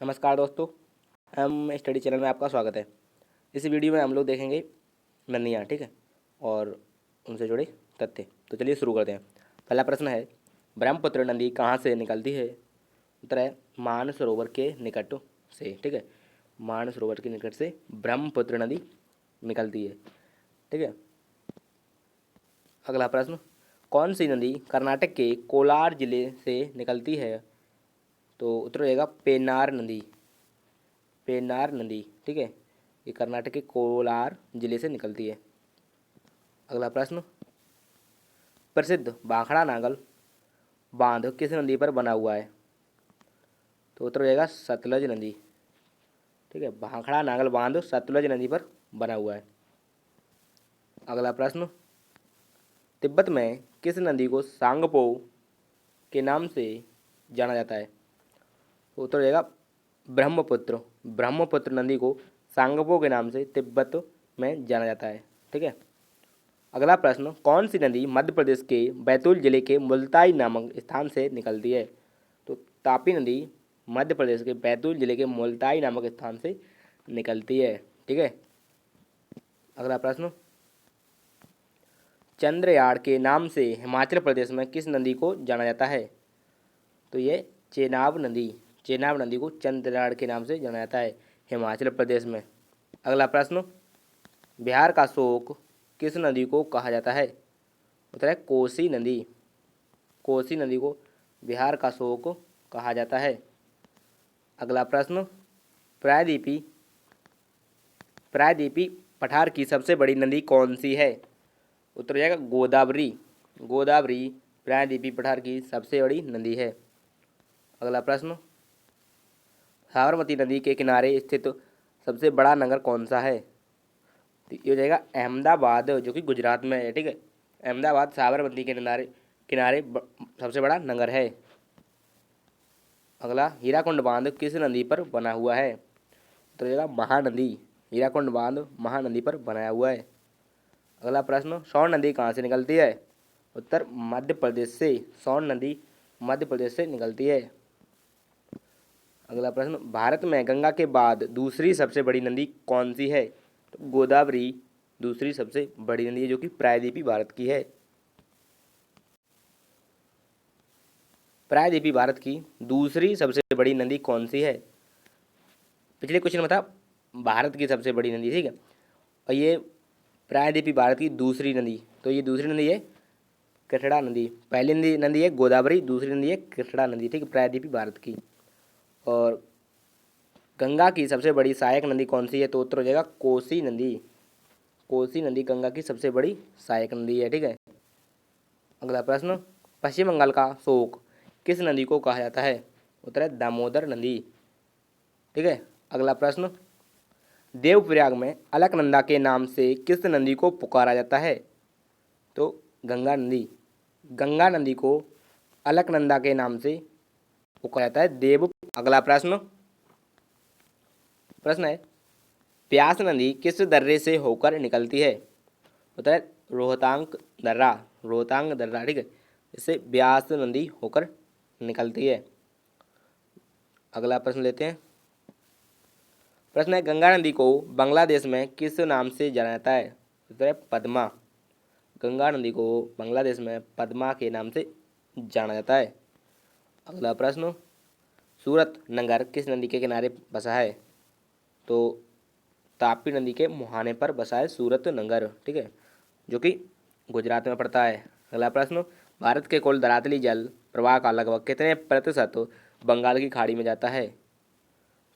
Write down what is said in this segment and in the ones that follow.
नमस्कार दोस्तों, हम स्टडी चैनल में आपका स्वागत है। इस वीडियो में हम लोग देखेंगे नदियाँ, ठीक है, और उनसे जुड़े तथ्य। तो चलिए शुरू करते हैं। पहला प्रश्न है, ब्रह्मपुत्र नदी कहाँ से निकलती है? उत्तर है मानसरोवर के निकट से, ठीक है। मानसरोवर के निकट से ब्रह्मपुत्र नदी निकलती है, ठीक है। अगला प्रश्न, कौन सी नदी कर्नाटक के कोलार जिले से निकलती है? तो उत्तर रहेगा पेन्नार नदी। पेन्नार नदी, ठीक है, ये कर्नाटक के कोलार जिले से निकलती है। अगला प्रश्न, प्रसिद्ध भाखड़ा नागल बांध किस नदी पर बना हुआ है? तो उत्तर रहेगा सतलज नदी, ठीक है। भाखड़ा नागल बांध सतलज नदी पर बना हुआ है। अगला प्रश्न, तिब्बत में किस नदी को सांगपो के नाम से जाना जाता है? तो उत्तर रहेगा ब्रह्मपुत्र। ब्रह्मपुत्र नदी को सांगपो के नाम से तिब्बत में जाना जाता है, ठीक है। अगला प्रश्न, कौन सी नदी मध्य प्रदेश के बैतूल जिले के मुल्ताई नामक स्थान से निकलती है? तो तापी नदी मध्य प्रदेश के बैतूल जिले के मुल्ताई नामक स्थान से निकलती है, ठीक है। अगला प्रश्न, चंद्रयाड़ के नाम से हिमाचल प्रदेश में किस नदी को जाना जाता है? तो ये चेनाब नदी। चेनाब नदी को चंद्रयाड़ के नाम से जाना जाता है हिमाचल प्रदेश में। अगला प्रश्न, बिहार का शोक किस नदी को कहा जाता है? उत्तर है कोसी नदी। कोसी नदी को बिहार का शोक कहा जाता है। अगला प्रश्न, प्रायद्वीपी प्रायद्वीपी पठार की सबसे बड़ी नदी कौन सी है? उत्तर जाएगा गोदावरी। गोदावरी प्रायद्वीपी पठार की सबसे बड़ी नदी है। अगला प्रश्न, साबरमती नदी के किनारे स्थित सबसे बड़ा नगर कौन सा है? तो ये हो जाएगा अहमदाबाद, जो कि गुजरात में है, ठीक है। अहमदाबाद साबरमती के किनारे किनारे सबसे बड़ा नगर है। अगला, हीराकुंड बांध किस नदी पर बना हुआ है? तो रहेगा महानदी। हीराकुंड बांध महानदी पर बनाया हुआ है। अगला प्रश्न, सोन नदी कहाँ से निकलती है? उत्तर मध्य प्रदेश से। सोन नदी मध्य प्रदेश से निकलती है। अगला प्रश्न, भारत में गंगा के बाद दूसरी सबसे बड़ी नदी कौन सी है? तो गोदावरी दूसरी सबसे बड़ी नदी है, जो कि प्रायद्वीपी भारत की है। प्रायद्वीपी भारत की दूसरी सबसे बड़ी नदी कौन सी है? पिछले क्वेश्चन में था भारत की सबसे बड़ी नदी, ठीक है, और ये प्रायद्वीपी भारत की दूसरी नदी। तो ये दूसरी नदी है कृष्णा नदी। पहली नदी है गोदावरी, दूसरी नदी है कृष्णा नदी, ठीक है, प्रायद्वीपी भारत की। और गंगा की सबसे बड़ी सहायक नदी कौन सी है? तो उत्तर हो जाएगा कोसी नदी। कोसी नदी गंगा की सबसे बड़ी सहायक नदी है, ठीक है। अगला प्रश्न, पश्चिम बंगाल का शोक किस नदी को कहा जाता है? उत्तर है दामोदर नदी, ठीक है। अगला प्रश्न, देवप्रयाग में अलकनंदा के नाम से किस नदी को पुकारा जाता है? तो गंगा नदी। गंगा नदी को अलकनंदा के नाम से पुकारा जाता है देव। अगला प्रश्न प्रश्न है, ब्यास नदी किस दर्रे से होकर निकलती है? उत्तर है रोहतांग दर्रा। रोहतांग दर्रा, ठीक है, इससे ब्यास नदी होकर निकलती है। अगला प्रश्न लेते हैं। प्रश्न है, गंगा नदी को बांग्लादेश में किस नाम से जाना जाता है? उत्तर है पद्मा। गंगा नदी को बांग्लादेश में पद्मा के नाम से जाना जाता है। अगला प्रश्न, सूरत नगर किस नदी के किनारे बसा है? तो तापी नदी के मुहाने पर बसा है सूरत नगर, ठीक है, जो कि गुजरात में पड़ता है। अगला प्रश्न, भारत के कुल धरातली जल प्रवाह का लगभग कितने प्रतिशत बंगाल की खाड़ी में जाता है?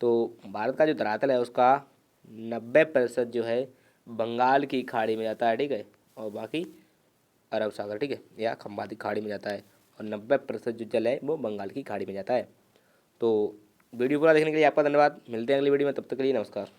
तो भारत का जो धरातल है उसका 90% जो है बंगाल की खाड़ी में जाता है, ठीक है, और बाकी अरब सागर, ठीक है, या खंबाती खाड़ी में जाता है, और 90% जो जल है वो बंगाल की खाड़ी में जाता है। तो वीडियो पूरा देखने के लिए आपका धन्यवाद। मिलते हैं अगली वीडियो में, तब तक के लिए नमस्कार।